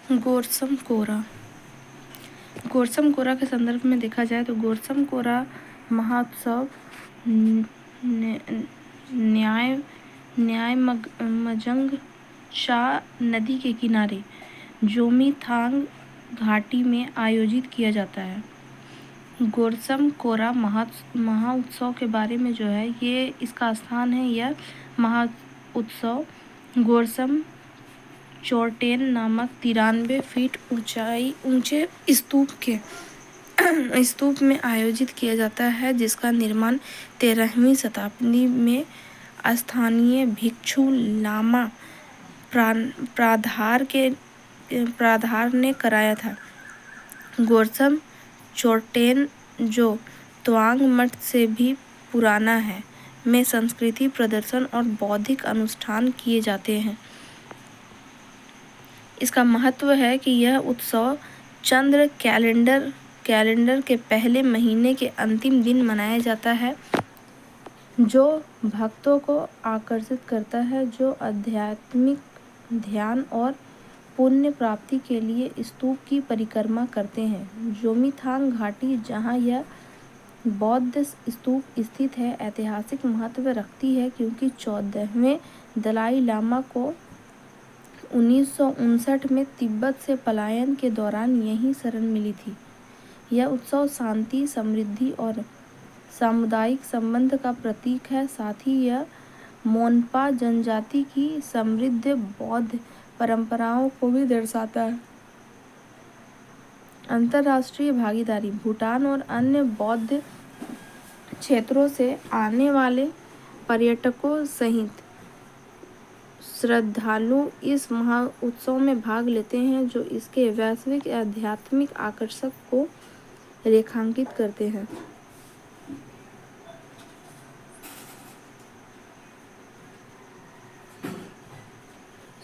गोरसम कोरा। गोरसम कोरा के संदर्भ में देखा जाए तो गोरसम कोरा महोत्सव न्यायमजंग शाह नदी के किनारे जोमीथांग घाटी में आयोजित किया जाता है। गोरसम कोरा महोत्सव के बारे में जो है ये इसका स्थान है। यह महोत्सव गोरसम चोर्टेन नामक 93 फीट ऊंचे स्तूप में आयोजित किया जाता है, जिसका निर्माण 13वीं शताब्दी में स्थानीय भिक्षु लामा प्राधार ने कराया था। गोरसम चोर्टेन, जो तवांग मठ से भी पुराना है, में संस्कृति प्रदर्शन और बौद्धिक अनुष्ठान किए जाते हैं। इसका महत्व है कि यह उत्सव चंद्र कैलेंडर के पहले महीने के अंतिम दिन मनाया जाता है, जो भक्तों को आकर्षित करता है जो आध्यात्मिक ध्यान और पुण्य प्राप्ति के लिए स्तूप की परिक्रमा करते हैं। जोमीथांग घाटी, जहां यह बौद्ध स्तूप स्थित है, ऐतिहासिक महत्व रखती है क्योंकि 14वें दलाई लामा को 1959 में तिब्बत से पलायन के दौरान यहीं शरण मिली थी। यह उत्सव शांति, समृद्धि और सामुदायिक संबंध का प्रतीक है। साथ ही यह मोनपा जनजाति की समृद्ध बौद्ध परंपराओं को भी दर्शाता है। अंतर्राष्ट्रीय भागीदारी। भूटान और अन्य बौद्ध क्षेत्रों से आने वाले पर्यटकों सहित श्रद्धालु इस महोत्सव में भाग लेते हैं, जो इसके वैश्विक आध्यात्मिक आकर्षण को रेखांकित करते हैं।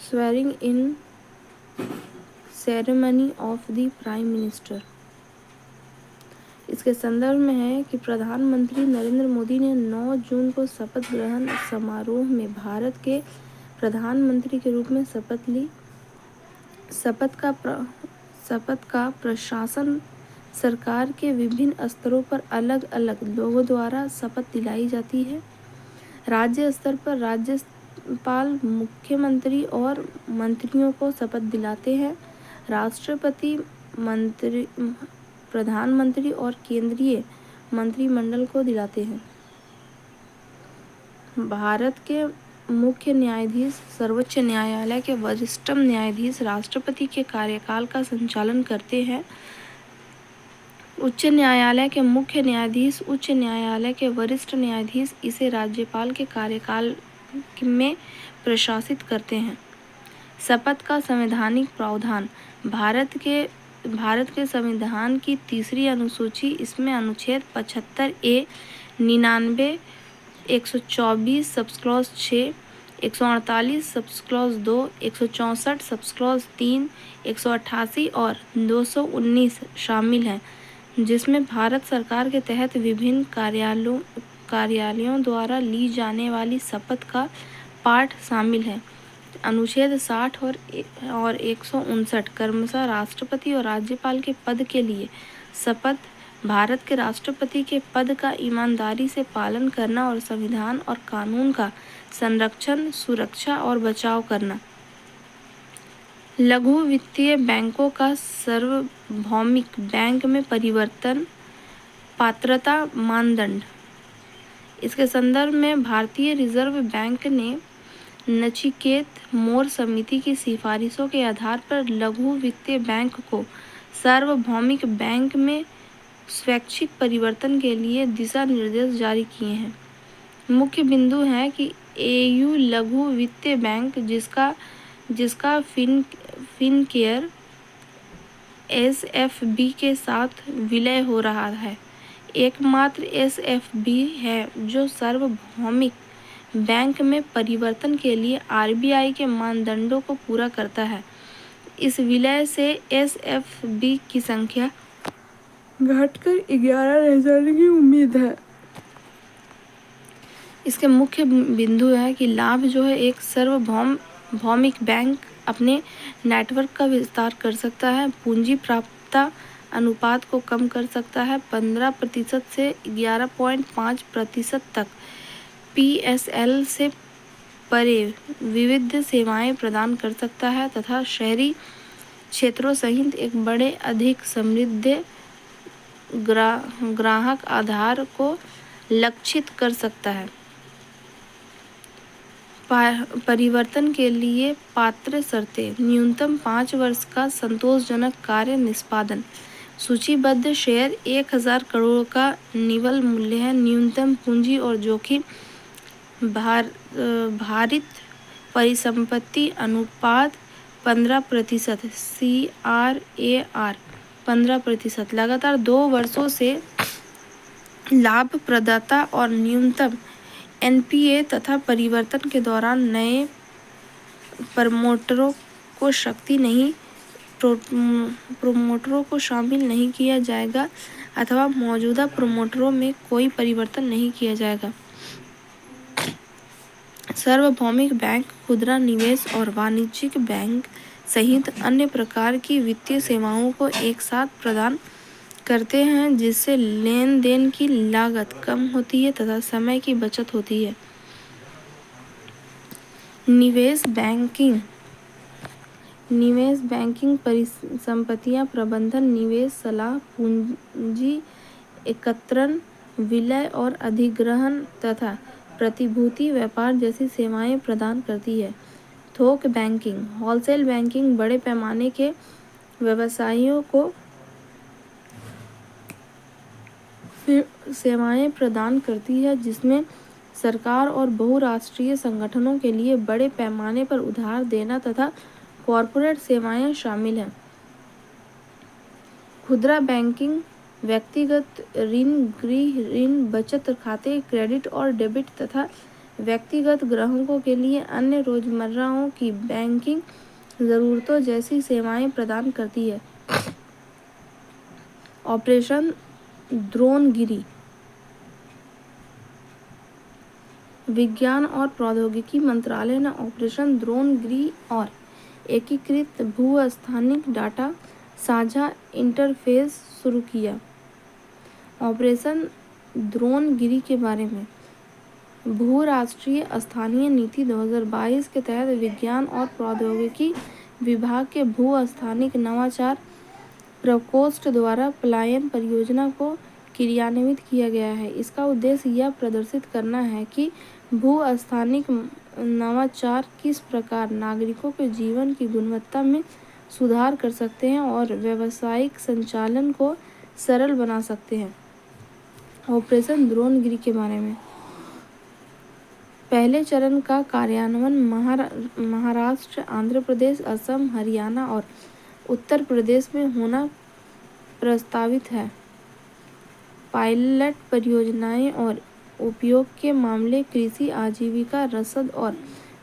Swearing in ceremony of the prime minister. इसके संदर्भ में है कि प्रधानमंत्री नरेंद्र मोदी ने 9 जून को शपथ ग्रहण समारोह में भारत के प्रधानमंत्री के रूप में शपथ ली। शपथ का प्रशासन सरकार के विभिन्न स्तरों पर अलग अलग लोगों द्वारा शपथ दिलाई जाती है। राज्य स्तर पर राज्यपाल मुख्यमंत्री और मंत्रियों को शपथ दिलाते हैं। राष्ट्रपति प्रधानमंत्री और केंद्रीय मंत्रिमंडल को दिलाते हैं। भारत के मुख्य न्यायाधीश, सर्वोच्च न्यायालय के वरिष्ठतम न्यायाधीश राष्ट्रपति के कार्यकाल का संचालन करते हैं। उच्च न्यायालय के मुख्य न्यायाधीश, उच्च न्यायालय के वरिष्ठ न्यायाधीश इसे राज्यपाल के कार्यकाल में प्रशासित करते हैं। शपथ का संवैधानिक प्रावधान। भारत के संविधान की 3री अनुसूची, इसमें अनुच्छेद 75A, 99, 124 सबक्लॉज 6, 148 सबक्लॉज 2, 164 सबक्लॉज 3, 188 और 219 शामिल हैं, जिसमें भारत सरकार के तहत विभिन्न कार्यालयों द्वारा ली जाने वाली शपथ का पाठ शामिल है। अनुच्छेद 60 और 159 क्रमशः राष्ट्रपति और राज्यपाल के पद के लिए शपथ। भारत के राष्ट्रपति के पद का ईमानदारी से पालन करना और संविधान और कानून का संरक्षण, सुरक्षा और बचाव करना। लघु वित्तीय बैंकों का सार्वभौमिक बैंक में परिवर्तन। पात्रता मानदंड। इसके संदर्भ में भारतीय रिजर्व बैंक ने नचिकेत मोर समिति की सिफारिशों के आधार पर लघु वित्तीय बैंक को सार्वभौमिक बैंक में स्वैच्छिक परिवर्तन के लिए दिशा निर्देश जारी किए हैं। मुख्य बिंदु है कि एयू लघु वित्तीय बैंक, जिसका फिनकेयर एसएफबी के साथ विलय हो रहा है, एकमात्र एसएफबी है जो सार्वभौमिक बैंक में परिवर्तन के लिए आरबीआई के मानदंडों को पूरा करता है। इस विलय से एसएफबी की संख्या घटकर 11 रह जाने की उम्मीद है। इसके मुख्य बिंदु है कि लाभ जो है एक सार्वभौमिक बैंक अपने नेटवर्क का विस्तार कर सकता है, पूंजी प्राप्यता अनुपात को कम कर सकता है, 15% से 11.5% तक PSL से परे विविध सेवाएं प्रदान कर सकता है तथा शहरी क्षेत्रों सहित एक बड़े अधिक समृद्ध ग्राहक आधार को लक्षित कर सकता है। परिवर्तन के लिए पात्र शर्तें: न्यूनतम 5 वर्ष का संतोषजनक कार्य निष्पादन। सूचीबद्ध शेयर 1000 करोड़ का निवल मूल्य है। न्यूनतम पूंजी और जोखिम भारित परिसंपत्ति अनुपात 15%, CRAR 15%, लगातार 2 वर्षों से लाभप्रदता और न्यूनतम NPA तथा परिवर्तन के दौरान नए प्रमोटरों को शामिल नहीं किया जाएगा अथवा मौजूदा प्रमोटरों में कोई परिवर्तन नहीं किया जाएगा। सार्वभौमिक बैंक खुदरा निवेश और वाणिज्यिक बैंक सहित अन्य प्रकार की वित्तीय सेवाओं को एक साथ प्रदान करते हैं, जिससे लेन देन की लागत कम होती है तथा समय की बचत होती है। निवेश बैंकिंग परिसंपत्तियां प्रबंधन, निवेश सलाह, पूंजी एकत्रीकरण, विलय और अधिग्रहण तथा प्रतिभूति व्यापार जैसी सेवाएं प्रदान करती है। थोक बैंकिंग, होलसेल बैंकिंग बड़े पैमाने के व्यवसायियों को सेवाएं प्रदान करती है, जिसमें सरकार और बहुराष्ट्रीय संगठनों के लिए बड़े पैमाने पर उधार देना तथा कॉर्पोरेट सेवाएं शामिल हैं। खुदरा बैंकिंग व्यक्तिगत ऋण, गृह ऋण, बचत खाते, क्रेडिट और डेबिट तथा व्यक्तिगत ग्राहकों के लिए अन्य रोजमर्रा की बैंकिंग जरूरतों जैसी सेवाएं प्रदान करती है। ऑपरेशन द्रोणगिरी, विज्ञान और प्रौद्योगिकी मंत्रालय ने ऑपरेशन द्रोणगिरी और एकीकृत भू-स्थानिक डाटा साझा इंटरफेस शुरू किया। ऑपरेशन द्रोणगिरी के बारे में: भू-राष्ट्रीय स्थानीय नीति 2022 के तहत विज्ञान और प्रौद्योगिकी विभाग के भू-स्थानिक नवाचार प्रकोष्ठ द्वारा पलायन परियोजना को क्रियान्वित किया गया है। इसका उद्देश्य यह प्रदर्शित करना है कि भू-स्थानिक नवाचार किस प्रकार नागरिकों के जीवन की गुणवत्ता में सुधार कर सकते हैं और व्यावसायिक संचालन को सरल बना सकते हैं। ऑपरेशन द्रोणगिरी के बारे में: पहले चरण का कार्यान्वयन महाराष्ट्र, आंध्र प्रदेश, असम, हरियाणा और उत्तर प्रदेश में होना प्रस्तावित है। पायलट परियोजनाएं और उपयोग के मामले: कृषि, आजीविका, रसद और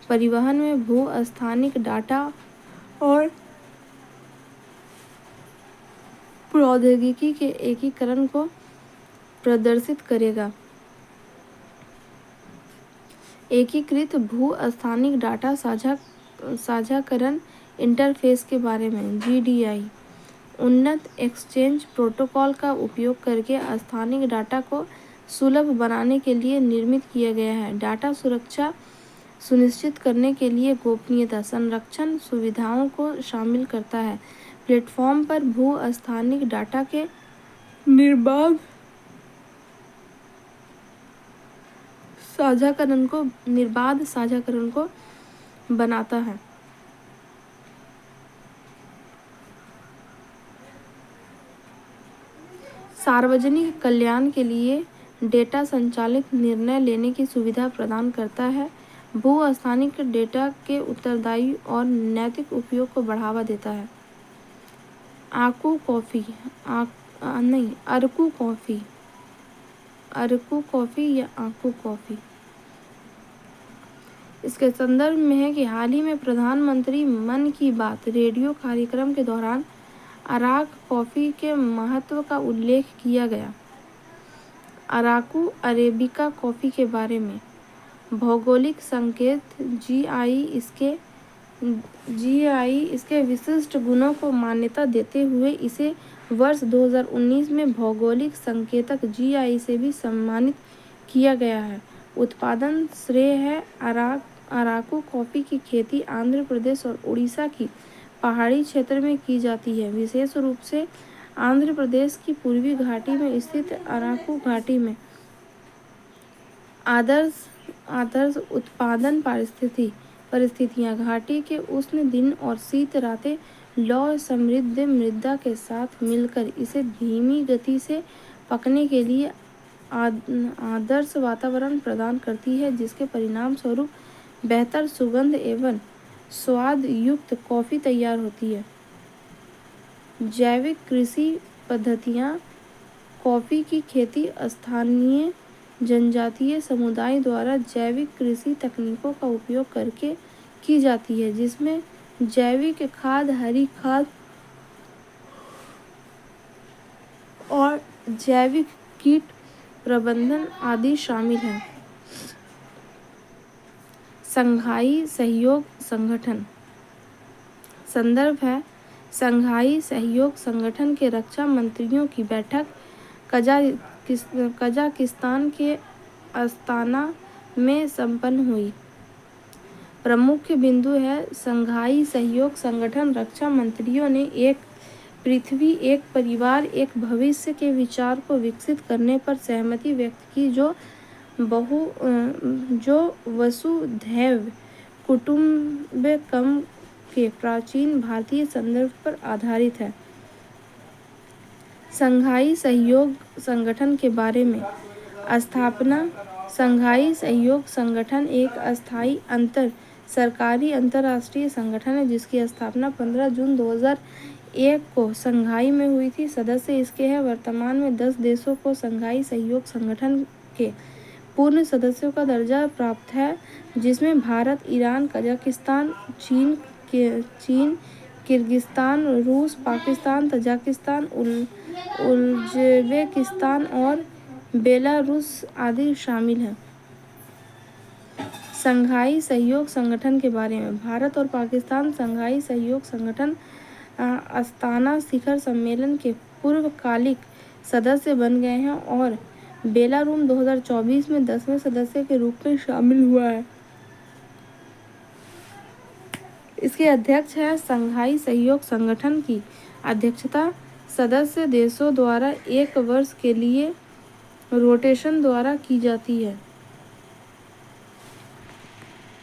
परिवहन में भू-स्थानिक डाटा और प्रौद्योगिकी के एकीकरण को प्रदर्शित करेगा। एकीकृत भू-स्थानिक डाटा साझाकरण इंटरफेस के बारे में: GDI उन्नत एक्सचेंज प्रोटोकॉल का उपयोग करके स्थानिक डाटा को सुलभ बनाने के लिए निर्मित किया गया है। डाटा सुरक्षा सुनिश्चित करने के लिए गोपनीयता संरक्षण सुविधाओं को शामिल करता है। प्लेटफॉर्म पर भू-स्थानिक डाटा के निर्बाध साझाकरण को बनाता है। सार्वजनिक कल्याण के लिए डेटा संचालित निर्णय लेने की सुविधा प्रदान करता है। भू-स्थानिक डेटा के उत्तरदायी और नैतिक उपयोग को बढ़ावा देता है। अरकू कॉफी इसके संदर्भ में है कि हाल ही में प्रधानमंत्री मन की बात रेडियो कार्यक्रम के दौरान अराकू कॉफी के महत्व का उल्लेख किया गया। अराकू अरेबिका कॉफी के बारे में: भौगोलिक संकेत: GI इसके जीआई इसके विशिष्ट गुणों को मान्यता देते हुए इसे वर्ष 2019 में भौगोलिक संकेतक जीआई से भी सम्मानित किया गया है। उत्पादन श्रेय है अराकू कॉफी की खेती आंध्र प्रदेश और उड़ीसा की पहाड़ी क्षेत्र में की जाती है। विशेष रूप से आंध्र प्रदेश की पूर्वी घाटी में स्थित अराकू घाटी में आदर्श उत्पादन परिस्थितियां घाटी के उष्ण दिन और शीत रातें लौह समृद्ध मृदा के साथ मिलकर इसे धीमी गति से पकने के लिए आदर्श वातावरण प्रदान करती है, जिसके परिणाम स्वरूप बेहतर सुगंध एवं स्वाद युक्त कॉफी तैयार होती है। जैविक कृषि पद्धतियां कॉफी की खेती स्थानीय जनजातीय समुदाय द्वारा जैविक कृषि तकनीकों का उपयोग करके की जाती है, जिसमें जैविक खाद, हरी खाद और जैविक कीट प्रबंधन आदि शामिल हैं। शंघाई सहयोग संगठन संदर्भ है शंघाई सहयोग संगठन के रक्षा मंत्रियों की बैठक कजाकिस्तान के अस्ताना में संपन्न हुई। प्रमुख बिंदु है शंघाई सहयोग संगठन रक्षा मंत्रियों ने एक पृथ्वी एक परिवार एक भविष्य के विचार को विकसित करने पर सहमति व्यक्त की, जो वसुधैव कुटुंबकम के प्राचीन भारतीय संदर्भ पर आधारित है। शंघाई सहयोग संगठन के बारे में स्थापना शंघाई सहयोग संगठन एक अस्थायी सरकारी अंतर्राष्ट्रीय संगठन है, जिसकी स्थापना 15 जून 2001 को शंघाई में हुई थी। सदस्य इसके हैं। वर्तमान में 10 देशों को शंघाई सहयोग संगठन के पूर्ण सदस्यों का दर्जा प्राप्त है, जिसमें भारत, ईरान, कजाकिस्तान, चीन, किर्गिस्तान, रूस, पाकिस्तान, तजाकिस्तान, उज्बेकिस्तान और बेलारूस आदि शामिल हैं। शंघाई सहयोग संगठन के बारे में भारत और पाकिस्तान शंघाई सहयोग संगठन अस्ताना शिखर सम्मेलन के पूर्वकालिक सदस्य बन गए हैं और बेलारूस 2024 में 10वें सदस्य के रूप में शामिल हुआ है। इसके अध्यक्ष है। शंघाई सहयोग संगठन की अध्यक्षता सदस्य देशों द्वारा 1 वर्ष के लिए रोटेशन द्वारा की जाती है।